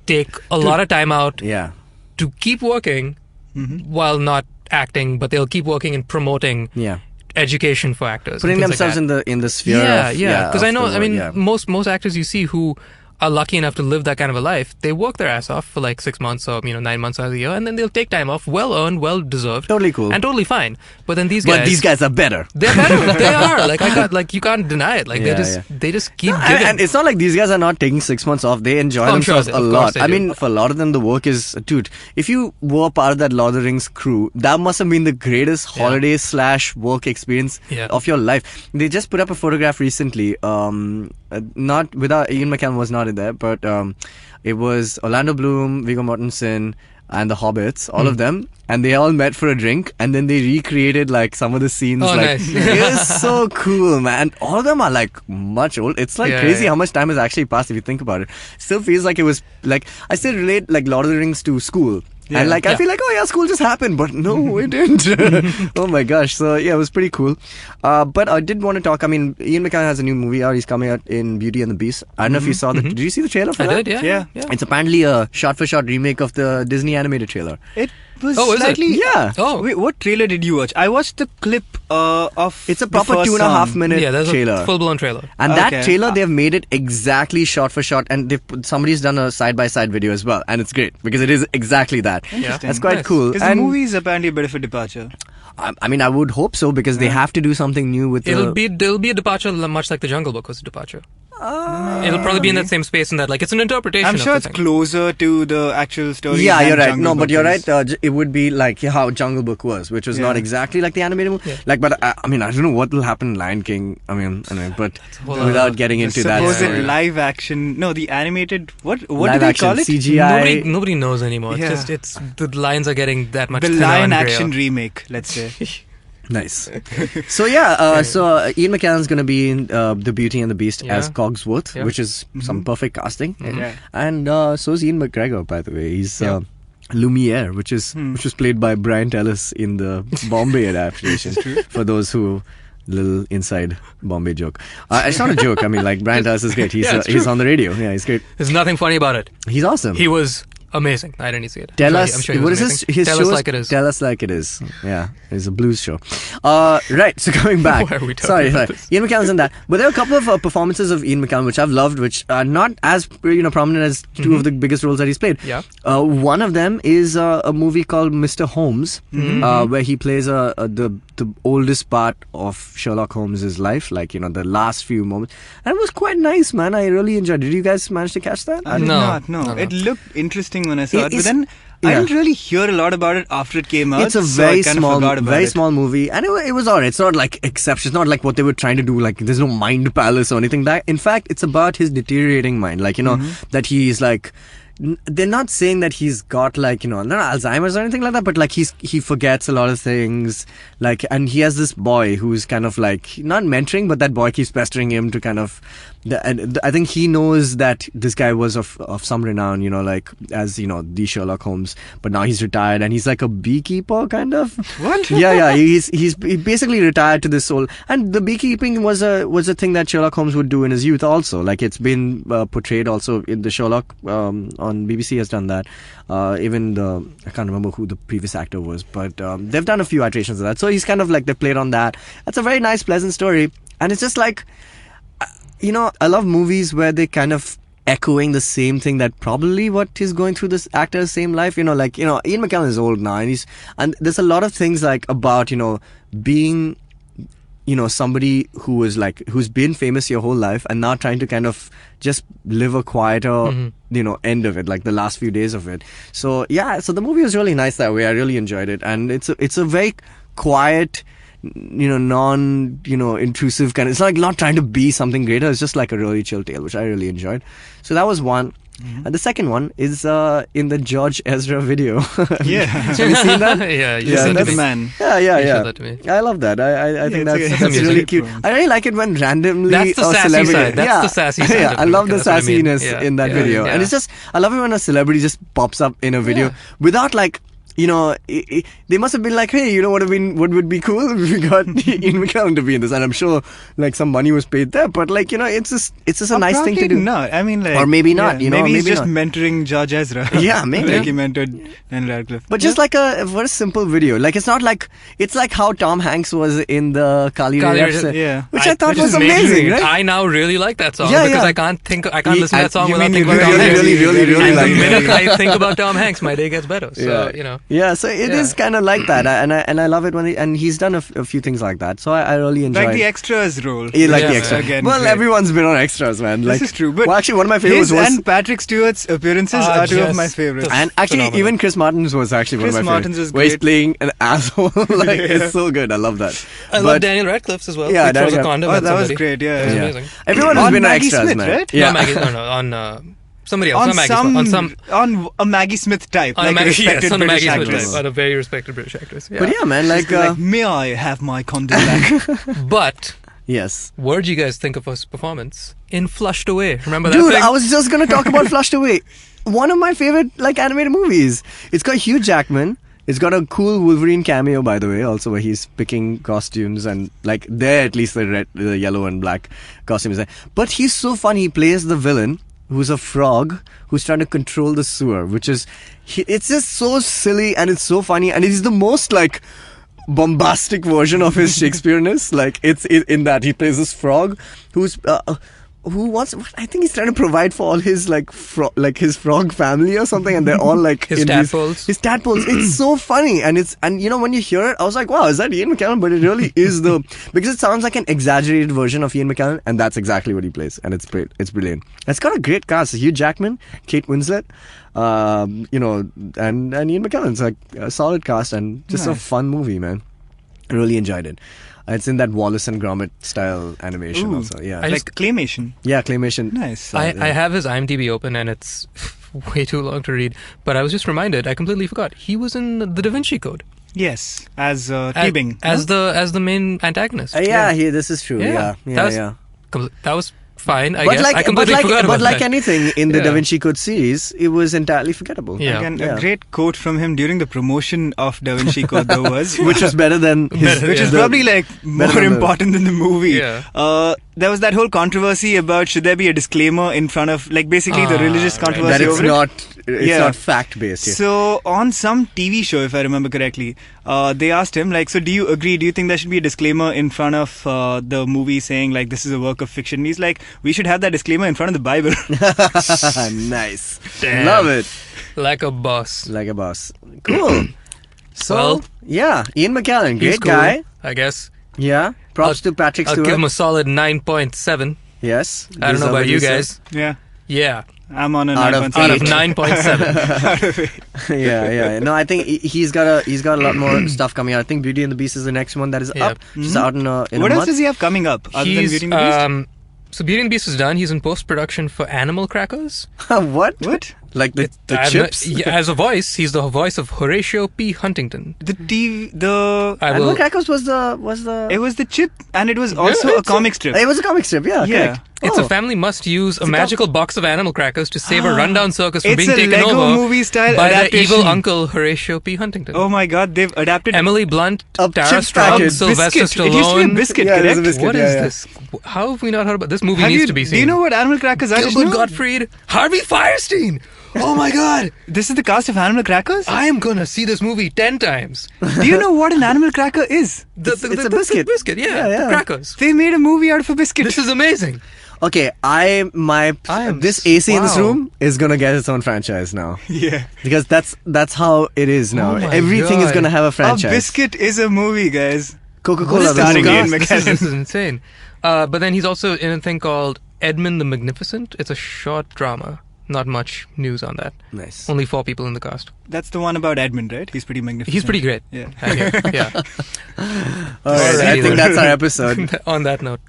take a lot of time out to keep working while not acting, but they'll keep working and promoting education for actors, putting and themselves like in the sphere. Because I know, most actors you see who are lucky enough to live that kind of a life, they work their ass off for like 6 months or 9 months out of the year, and then they'll take time off, well earned, well deserved, totally cool, and totally fine. But then these guys are better. They're better. They are. Like you can't deny it. Like they just keep giving. And it's not like these guys are not taking 6 months off. They enjoy themselves a lot. I mean, for a lot of them, the work is, dude, if you were part of that Lord of the Rings crew, that must have been the greatest holiday / work experience of your life. They just put up a photograph recently. Not without Ian McKellen was not in there, but it was Orlando Bloom, Viggo Mortensen, and the Hobbits, all of them, and they all met for a drink, and then they recreated like some of the scenes. Nice. It was so cool, man. All of them are like much old. It's like crazy how much time has actually passed if you think about it. Still feels like it was like I still relate like Lord of the Rings to school. Yeah, and I feel like, school just happened, but no, it didn't. Oh my gosh. So yeah, it was pretty cool. But I did want to talk, Ian McKellen has a new movie out. He's coming out in Beauty and the Beast. I don't know if you saw did you see the trailer for that? I did, yeah. It's apparently a shot-for-shot remake of the Disney animated trailer. It was is slightly... it? Yeah. Oh. Wait, what trailer did you watch? I watched the clip of It's a proper 2.5 minute there's trailer. a full-blown trailer. And that trailer, they've made it exactly shot-for-shot, and somebody's done a side-by-side video as well, and it's great, because it is exactly that. Interesting. That's quite cool. Because the movie is apparently a bit of a departure. I mean, I would hope so, because they have to do something new with There'll be a departure much like The Jungle Book was a departure. It'll probably be in that same space, and that like it's an interpretation. I'm sure of it's closer to the actual story. Yeah, you're right. Jungle No, but Book you're is. right. It would be like how Jungle Book was, which was not exactly like the animated movie. Like, but I mean, I don't know what will happen in Lion King. I mean, anyway, but without getting into that, supposed live action. No, the animated. What do they call it? CGI. Nobody knows anymore. Yeah. It's the lines are getting that much. The thinner live and action grayer. remake. Let's say. Nice. So yeah, Ian McKellen's going to be in The Beauty and the Beast as Cogsworth, which is some perfect casting. And so is Ian McGregor, by the way. He's Lumiere, which was played by Brian Tellis in the Bombay adaptation. For those who little inside Bombay joke. It's not a joke. I mean, like Brian Tellis is great. He's on the radio. Yeah, he's great. There's nothing funny about it. He's awesome. He was amazing. I didn't see it. Tell I'm us, sure he what was is amazing. his Tell shows? us like it is. Tell us like it is. Yeah, it's a blues show. Right, so coming back. Why are we talking sorry. about this? Ian McKellen's in that. But there are a couple of performances of Ian McKellen which I've loved, which are not as prominent as two of the biggest roles that he's played. Yeah. One of them is a movie called Mr. Holmes, where he plays the oldest part of Sherlock Holmes' life, like, the last few moments. And it was quite nice, man. I really enjoyed it. Did you guys manage to catch that? I did No. not. It looked interesting when I saw it, but It's- then I yeah. didn't really hear a lot about it after it came out. It's a so I very kind of small, forgot about very it. small movie, and it was alright. It's not like exception. It's not like what they were trying to do. Like, there's no mind palace or anything. That, in fact, it's about his deteriorating mind. Like, that he's like. They're not saying that he's got like not Alzheimer's or anything like that, but like he forgets a lot of things, like, and he has this boy who's kind of like not mentoring, but that boy keeps pestering him to kind of, and I think he knows that this guy was of some renown, like as the Sherlock Holmes, but now he's retired and he's like a beekeeper kind of. What? Yeah, he basically retired to this whole, and the beekeeping was a thing that Sherlock Holmes would do in his youth also. Like, it's been portrayed also in the Sherlock on BBC has done that. Even I can't remember who the previous actor was, but they've done a few iterations of that. So he's kind of like, they played on that. It's a very nice, pleasant story, and it's just like, I love movies where they kind of echoing the same thing that probably what is going through this actor's same life. Ian McKellen is old now, and there's a lot of things like about being somebody who's been famous your whole life and now trying to kind of just live a quieter end of it, like the last few days of it. So so the movie was really nice that way. I really enjoyed it, and it's a very quiet, non intrusive kind of, it's like not trying to be something greater. It's just like a really chill tale, which I really enjoyed. So that was one. And the second one is in the George Ezra video. Yeah. Have you seen that? Yeah, you Yeah, sent it that's to me. man. Yeah. You showed that to me. I love that. I think it's that's a really music cute. film. I really like it when randomly That's the a sassy celebrity. side. That's the sassy side Yeah, of I it. love the That's what I mean. sassiness Yeah, in that yeah, video, yeah. and it's just, I love it when a celebrity just pops up in a video without like. They must have been like, hey, what would be cool if we got Ian McKellen to be in this, and I'm sure like some money was paid there, but like it's just a nice thing to do. Not. I mean, like, Or maybe not, maybe he's maybe just not. mentoring George Ezra. Yeah, maybe. like he mentored Daniel Radcliffe. But just like a very simple video, like it's not like, it's like how Tom Hanks was in the Kali Kali Ray Ray, episode, yeah. which I thought Which was is amazing, right? I now really like that song Yeah, because yeah. I can't listen to that song you without mean thinking you about Tom Hanks. really And like the it. minute I think about Tom Hanks, my day gets better. So, Yeah, so it is kind of like that, and I love it when and he's done a few things like that. So I really enjoy. Like the extras role. Yeah, like the Yeah, extra. again, Well, great. everyone's been on extras, man. Like, This is true, but well, actually, one of my favorites his was. and Patrick Stewart's appearances are two of yes. my favorites. And actually, phenomenal. even Chris Martin's was actually Chris one of my Martin's favorites. was Where he's great. playing an asshole. Like, it's so good. I love that. I love Daniel Radcliffe's as well. Yeah, he throws Daniel- a condom Oh, at that was somebody. great. Yeah, It was yeah. amazing. Everyone has On been on Maggie extras, Smith, man. right? Yeah. Not Maggie, on somebody else. On Not Maggie Smith, on some. on a Maggie Smith type, On like a Maggie, respected yes, on a British Maggie Smith actress. type, on a very respected British actress. Yeah. But yeah, man, like, Like, may I have my condom back? But yes. what did you guys think of his performance in Flushed Away? Remember that Dude, thing? I was just gonna talk about Flushed Away. One of my favorite like animated movies. It's got Hugh Jackman. It's got a cool Wolverine cameo, by the way, also where he's picking costumes and like there at least the yellow and black costumes there. But he's so fun. He plays the villain who's a frog who's trying to control the sewer, which is it's just so silly and it's so funny and it's the most like bombastic version of his Shakespeareaness. Like it's in that he plays this frog who's I think he's trying to provide for all his like his frog family or something, and they're all like His in tadpoles. his tadpoles. It's so funny, and when you hear it, I was like, wow, is that Ian McKellen? But it really is because it sounds like an exaggerated version of Ian McKellen, and that's exactly what he plays, and it's great. It's brilliant. It's got a great cast: Hugh Jackman, Kate Winslet, and Ian McKellen. It's like a solid cast and just a fun movie, man. I really enjoyed it. It's in that Wallace and Gromit style animation Ooh. also. Yeah. I like claymation. Yeah, claymation. Nice. I have his IMDb open and it's way too long to read. But I was just reminded, I completely forgot. He was in the Da Vinci Code Yes, as Teabing. as the main antagonist. This is true. Yeah. That was fine. I But guess like, I completely forgot about but like that. anything in the Yeah. Da Vinci Code series, it was entirely forgettable. Yeah. Again, a great quote from him during the promotion of Da Vinci Code though was, Which was better than his, which is the- probably like more than the- important than the movie. Yeah. There was that whole controversy about should there be a disclaimer in front of, like basically the religious that controversy it's over it. not It's not fact-based. Yeah. So, on some TV show, if I remember correctly, they asked him, like, so do you agree? Do you think there should be a disclaimer in front of the movie saying, like, this is a work of fiction? And he's like, we should have that disclaimer in front of the Bible. Nice. Damn. Love it. Like a boss. Like a boss. Cool. So, Well, yeah, Ian McKellen, He's great cool, guy. I guess. Yeah. Props to Patrick I'll Stewart. give him a solid 9.7. Yes. I don't know about you Deservedly so. guys. Yeah. Yeah. I'm on a Out of 9.7. Out of 9.7. Yeah. No, I think he's got a lot more stuff coming out. I think Beauty and the Beast is the next one that is Yeah. up. Just out in a What month. else does he have coming up other than Beauty and the Beast? So Beauty and the Beast is done. He's in post-production for Animal Crackers. What? What? Like the I'm chips? not- yeah, as a voice, he's the voice of Horatio P. Huntington. The I Animal will. Crackers was the It was the chip, and it was also a comic strip. It was a comic strip, yeah. Yeah. Correct. It's Oh. a family must use a magical box of animal crackers to save a rundown circus from It's being a taken Lego over movie style by their adaptation. evil uncle Horatio P. Huntington. Oh my god, they've adapted Emily Blunt, A Tara chip Strong, packet. Sylvester biscuit. Stallone. It used to be a biscuit, Yeah, it is correct? a biscuit. What yeah, is yeah. this? How have we not heard about this? Movie? Have Needs you, to be seen. do you know what Animal Crackers are? Gilbert Gottfried, Harvey Firestein. Oh my god! This is the cast of Animal Crackers? I am gonna see this movie 10 times. Do you know what an Animal Cracker is? It's a biscuit. The biscuit, yeah, Yeah. the crackers. They made a movie out of a biscuit. This is amazing. Okay, this AC in this wow. room is gonna get its own franchise now. Yeah. Because that's how it is now. Oh my Everything is God. gonna have a A franchise. biscuit is a movie, guys. Coca-Cola. What is the starting movie. Ian This McKellen. is insane. But then he's also in a thing called Edmund the Magnificent. It's a short drama. Not much news on that. Nice. Only 4 people in the cast. That's the one about Edmund, right? He's pretty magnificent. He's pretty great. Yeah. I hear. Yeah. All right, I think that's our episode. On that note.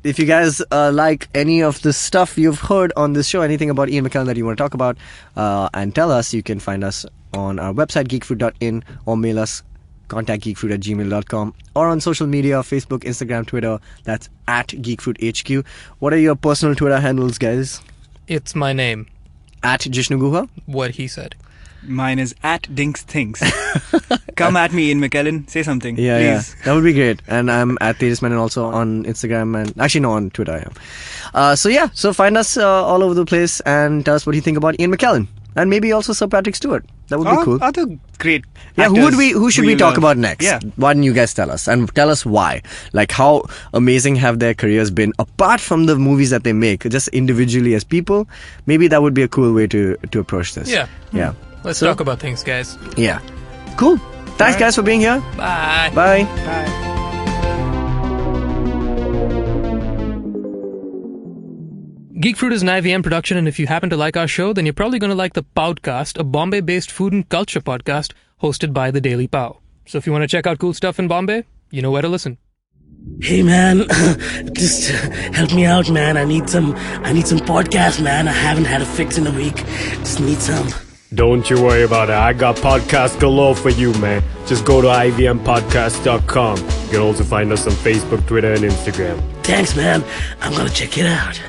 If you guys like any of the stuff you've heard on this show, anything about Ian McKellen that you want to talk about, and tell us, you can find us on our website, geekfruit.in, or mail us, contactgeekfruit@gmail.com, or on social media, Facebook, Instagram, Twitter. That's at geekfruithq. What are your personal Twitter handles, guys? It's my name. At Jishnu Guha. What he said. Mine is at Dinks Things. Come at me, Ian McKellen. Say something, Yeah, please. that would be great. And I'm at Tejas and also on Instagram, and actually no, on Twitter I am. So find us all over the place and tell us what you think about Ian McKellen, and maybe also Sir Patrick Stewart. That would be cool. Other great Yeah, actors who should we you talk love. about next? Yeah. Why don't you guys tell us, and tell us why? Like, how amazing have their careers been apart from the movies that they make, just individually as people? Maybe that would be a cool way to approach this. Yeah. Yeah. Let's So- talk about things, guys. Yeah. Cool. Thanks, guys, for being here. Bye. Bye. Geek Fruit is an IVM production, and if you happen to like our show, then you're probably going to like the PodCast, a Bombay-based food and culture podcast hosted by the Daily Pow. So if you want to check out cool stuff in Bombay, you know where to listen. Hey man, just help me out, man. I need some podcast, man. I haven't had a fix in a week. Just need some. Don't you worry about it. I got podcast galore for you, man. Just go to ivmpodcast.com. You can also find us on Facebook, Twitter, and Instagram. Thanks, man. I'm gonna check it out.